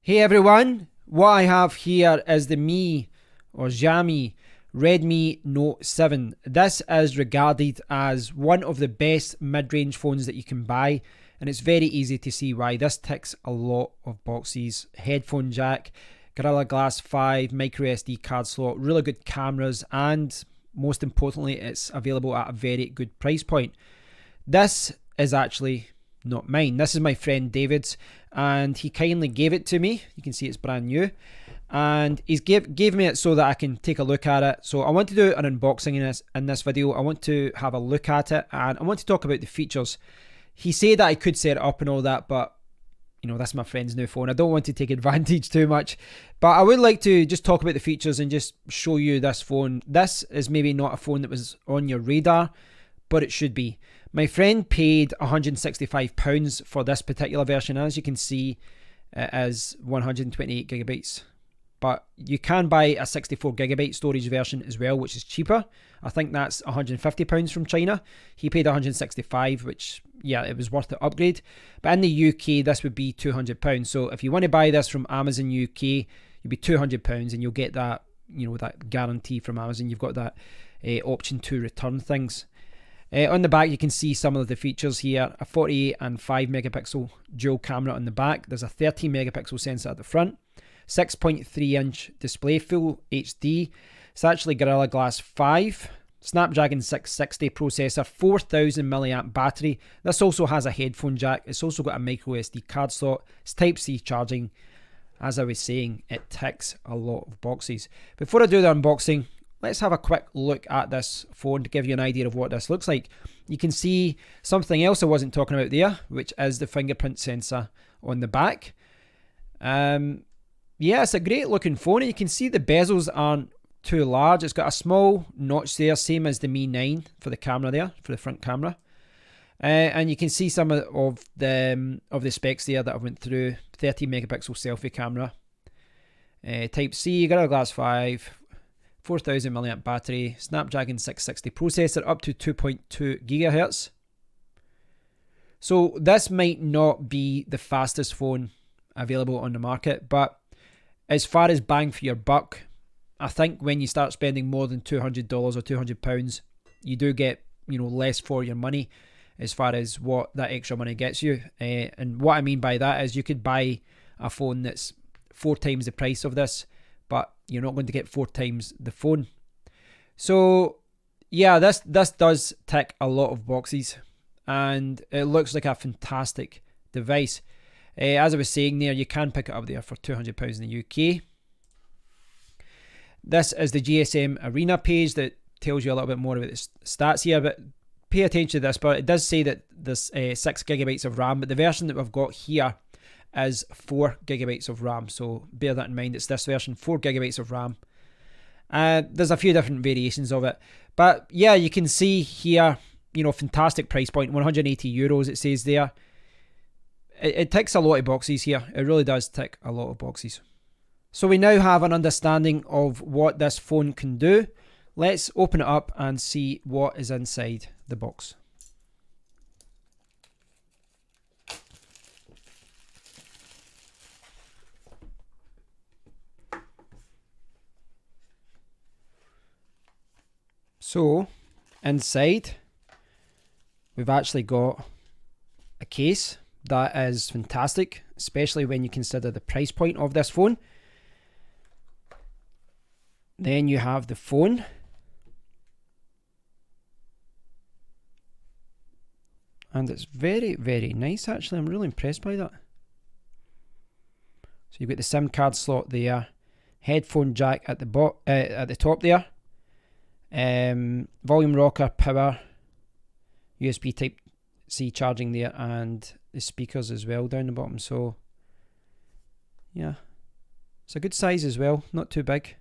Hey everyone, what I have here is the Xiaomi Redmi Note 7. This is regarded as one of the best mid-range phones that you can buy, and it's very easy to see why. This ticks a lot of boxes. Headphone jack, Gorilla Glass 5, micro SD card slot, really good cameras, and most importantly, it's available at a very good price point. This is actually not mine. This is my friend David's, and he kindly gave it to me. You can see it's brand new, and he's gave me it so that I can take a look at it. So I want to do an unboxing in this video. I want to have a look at it, and I want to talk about the features. He said that I could set it up and all that, but you know, that's my friend's new phone. I don't want to take advantage too much, but I would like to just talk about the features and just show you this phone. This is maybe not a phone that was on your radar, but it should be. My friend paid £165 for this particular version. As you can see, it is 128 gigabytes. But you can buy a 64 gigabyte storage version as well, which is cheaper. I think that's £150 from China. He paid £165, which, yeah, it was worth the upgrade. But in the UK, this would be £200. So if you want to buy this from Amazon UK, you'd be £200 and you'll get that, you know, that guarantee from Amazon. You've got that option to return things. On the back, you can see some of the features here. A 48 and 5 megapixel dual camera on the back. There's a 13 megapixel sensor at the front. 6.3 inch display, full HD. It's actually Gorilla Glass 5. Snapdragon 660 processor, 4000 milliamp battery. This also has a headphone jack. It's also got a micro SD card slot. It's Type-C charging. As I was saying, it ticks a lot of boxes. Before I do the unboxing, let's have a quick look at this phone to give you an idea of what this looks like. You can see something else I wasn't talking about there, which is the fingerprint sensor on the back. Yeah, it's a great looking phone. You can see the bezels aren't too large. It's got a small notch there, same as the Mi 9 for the camera there, for the front camera. And you can see some of the specs there that I went through. 30 megapixel selfie camera. Type-C, Gorilla Glass 5. 4000 milliamp battery, Snapdragon 660 processor, up to 2.2 gigahertz. So this might not be the fastest phone available on the market, but as far as bang for your buck, I think when you start spending more than $200 or £200, you do get, you know, less for your money as far as what that extra money gets you. And what I mean by that is you could buy a phone that's 4 times the price of this, but you're not going to get 4 times the phone. So yeah, this does tick a lot of boxes, and it looks like a fantastic device. As I was saying there, you can pick it up there for £200 in the UK. This is the GSM Arena page that tells you a little bit more about the stats here, but pay attention to this. But it does say that there's 6 gigabytes of RAM, but the version that we've got here is 4 gigabytes of RAM, so bear that in mind. It's this version, 4 gigabytes of RAM. There's a few different variations of it, but yeah, you can see here, you know, fantastic price point, €180 it says there. It ticks a lot of boxes here. It really does tick a lot of boxes. So we now have an understanding of what this phone can do. Let's open it up and see what is inside the box. So, inside, we've actually got a case that is fantastic, especially when you consider the price point of this phone. Then you have the phone. And it's very, very nice, actually. I'm really impressed by that. So you've got the SIM card slot there, headphone jack at the top there. Volume rocker, power, USB Type-C charging there, and the speakers as well down the bottom. So yeah, it's a good size as well, not too big.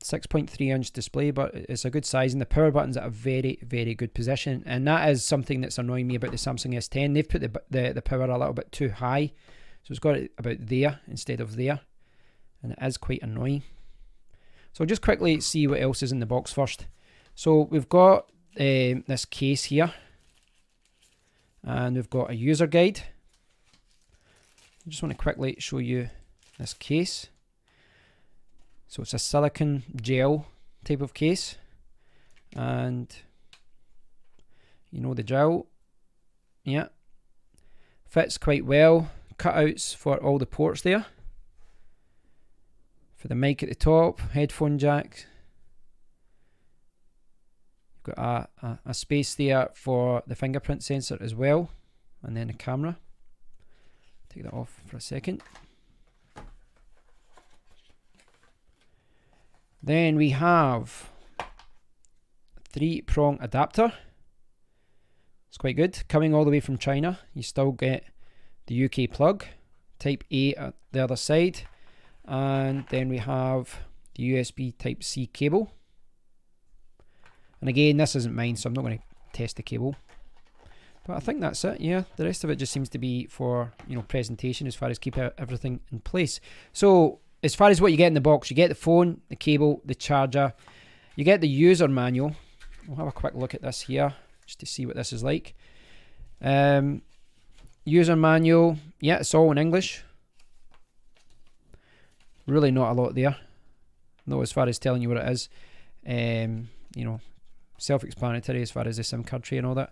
6.3 inch display, but it's a good size, and the power button's at a very, very good position, and that is something that's annoying me about the Samsung S10. They've put the power a little bit too high, so it's got it about there instead of there, and it is quite annoying. So I'll just quickly see what else is in the box first. So we've got this case here, and we've got a user guide. I just want to quickly show you this case. So it's a silicone gel type of case, and you know the drill. Yeah, fits quite well. Cutouts for all the ports there. For the mic at the top, headphone jack. You've got a space there for the fingerprint sensor as well, and then the camera. Take that off for a second. Then we have a 3-prong adapter. It's quite good. Coming all the way from China, you still get the UK plug, Type A at the other side, and then we have the USB Type C cable. And again, this isn't mine, so I'm not going to test the cable. But I think that's it. Yeah, the rest of it just seems to be for, you know, presentation as far as keep everything in place. So as far as what you get in the box, you get the phone, the cable, the charger. You get the user manual. We'll have a quick look at this here just to see what this is like. User manual. Yeah, it's all in English. Really not a lot there. Not as far as telling you what it is. You know, self-explanatory as far as the SIM card tray and all that.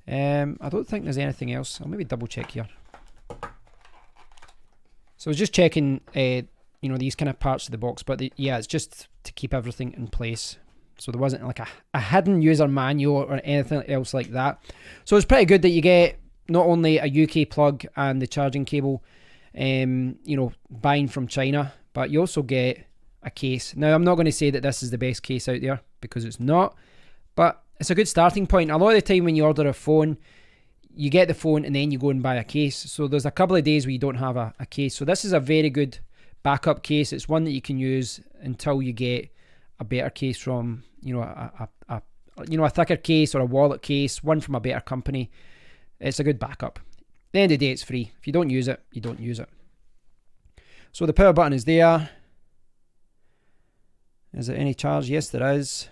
I don't think there's anything else. I'll maybe double check here. So I was just checking, you know, these kind of parts of the box, but yeah, it's just to keep everything in place. So there wasn't like a hidden user manual or anything else like that. So it's pretty good that you get not only a UK plug and the charging cable, you know, buying from China, but you also get a case. Now, I'm not going to say that this is the best case out there because it's not, but it's a good starting point. A lot of the time when you order a phone, you get the phone and then you go and buy a case. So there's a couple of days where you don't have a case. So this is a very good backup case. It's one that you can use until you get a better case from, you know, a thicker case or a wallet case, one from a better company. It's a good backup. At the end of the day, it's free. If you don't use it, you don't use it. So the power button is there. Is there any charge? Yes, there is.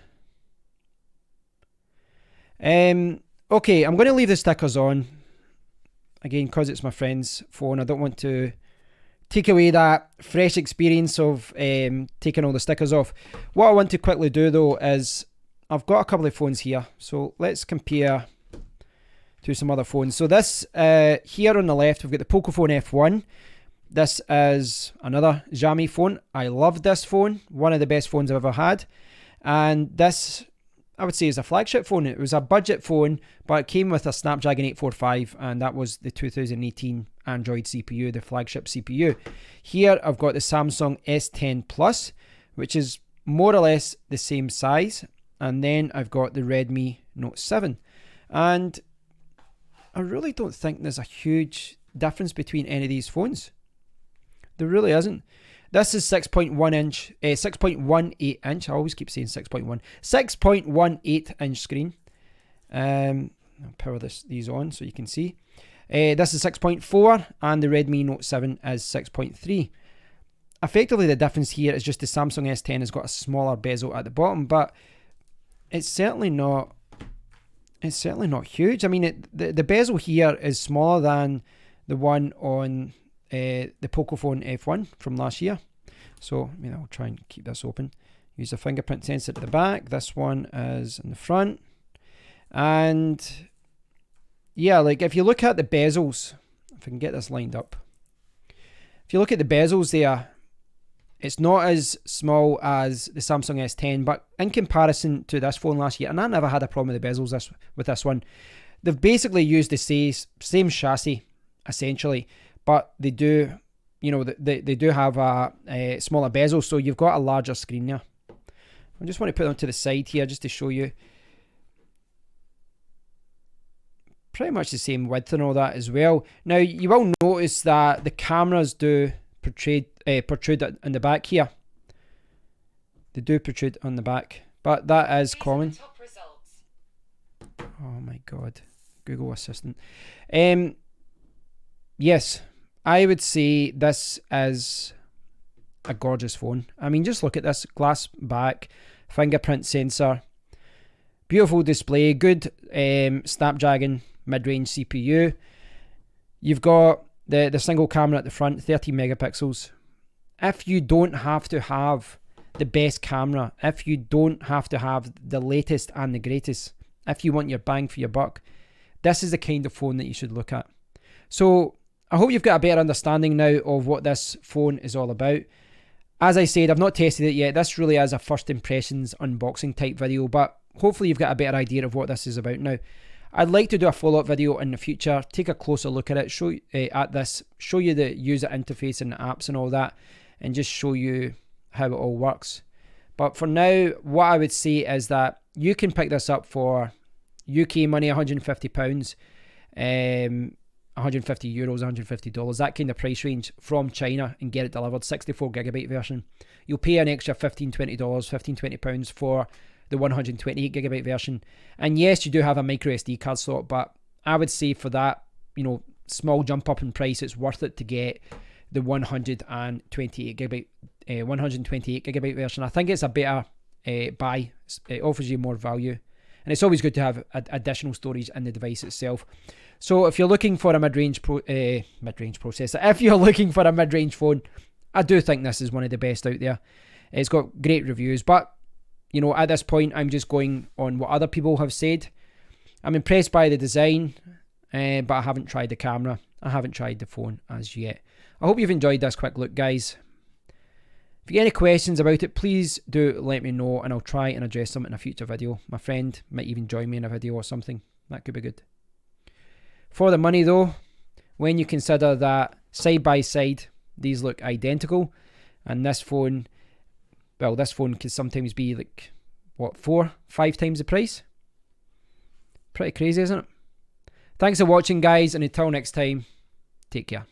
Okay, I'm going to leave the stickers on. Again, because it's my friend's phone, I don't want to take away that fresh experience of taking all the stickers off. What I want to quickly do though is, I've got a couple of phones here. So let's compare to some other phones. So this, here on the left, we've got the Pocophone F1. This is another Xiaomi phone. I love this phone. One of the best phones I've ever had. And this, I would say, is a flagship phone. It was a budget phone, but it came with a Snapdragon 845, and that was the 2018 Android CPU, the flagship CPU. Here I've got the Samsung S10 Plus, which is more or less the same size. And then I've got the Redmi Note 7. And I really don't think there's a huge difference between any of these phones. There really isn't. This is 6.18 inch. I always keep saying 6.1. 6.18 inch screen. I'll power these on so you can see. This is 6.4 and the Redmi Note 7 is 6.3. Effectively, the difference here is just the Samsung S10 has got a smaller bezel at the bottom, but it's certainly not. It's certainly not huge. I mean, the bezel here is smaller than the one on the Pocophone F1 from last year. So, I mean, I'll try and keep this open. Use the fingerprint sensor at the back. This one is in the front. And yeah, like if you look at the bezels, if I can get this lined up. If you look at the bezels there, it's not as small as the Samsung S10, but in comparison to this phone last year, and I never had a problem with the bezels with this one, they've basically used the same chassis, essentially, but they do, you know, they do have a smaller bezel, so you've got a larger screen there. I just want to put them to the side here just to show you. Pretty much the same width and all that as well. Now, you will notice that the cameras do protrude in the back here. They do protrude on the back, but that is common. Oh my god, Google Assistant. Yes, I would say this is a gorgeous phone. I mean, just look at this glass back, fingerprint sensor, beautiful display, good Snapdragon mid-range CPU. You've got the single camera at the front, 13 megapixels. If you don't have to have the best camera, if you don't have to have the latest and the greatest, if you want your bang for your buck, this is the kind of phone that you should look at. So I hope you've got a better understanding now of what this phone is all about. As I said, I've not tested it yet. This really is a first impressions unboxing type video, but hopefully you've got a better idea of what this is about now. I'd like to do a follow-up video in the future, take a closer look at it, show you the user interface and the apps and all that, and just show you how it all works. But for now, what I would say is that you can pick this up for UK money, £150, 150 euros, $150, that kind of price range from China, and get it delivered, 64GB version. You'll pay an extra $15, $20, £15-20 for the 128GB version. And yes, you do have a micro SD card slot, but I would say for that, small jump up in price, it's worth it to get the 128GB version. I think it's a better buy. It offers you more value, and it's always good to have additional storage in the device itself. So if you're looking for a mid-range processor, if you're looking for a mid-range phone, I do think this is one of the best out there. It's got great reviews, but at this point, I'm just going on what other people have said. I'm impressed by the design, but I haven't tried the camera. I haven't tried the phone as yet. I hope you've enjoyed this quick look, guys. If you get any questions about it, please do let me know, and I'll try and address them in a future video. My friend might even join me in a video or something. That could be good. For the money though, when you consider that side by side, these look identical, and this phone can sometimes be like, what, 4-5 times the price? Pretty crazy, isn't it? Thanks for watching, guys, and until next time, take care.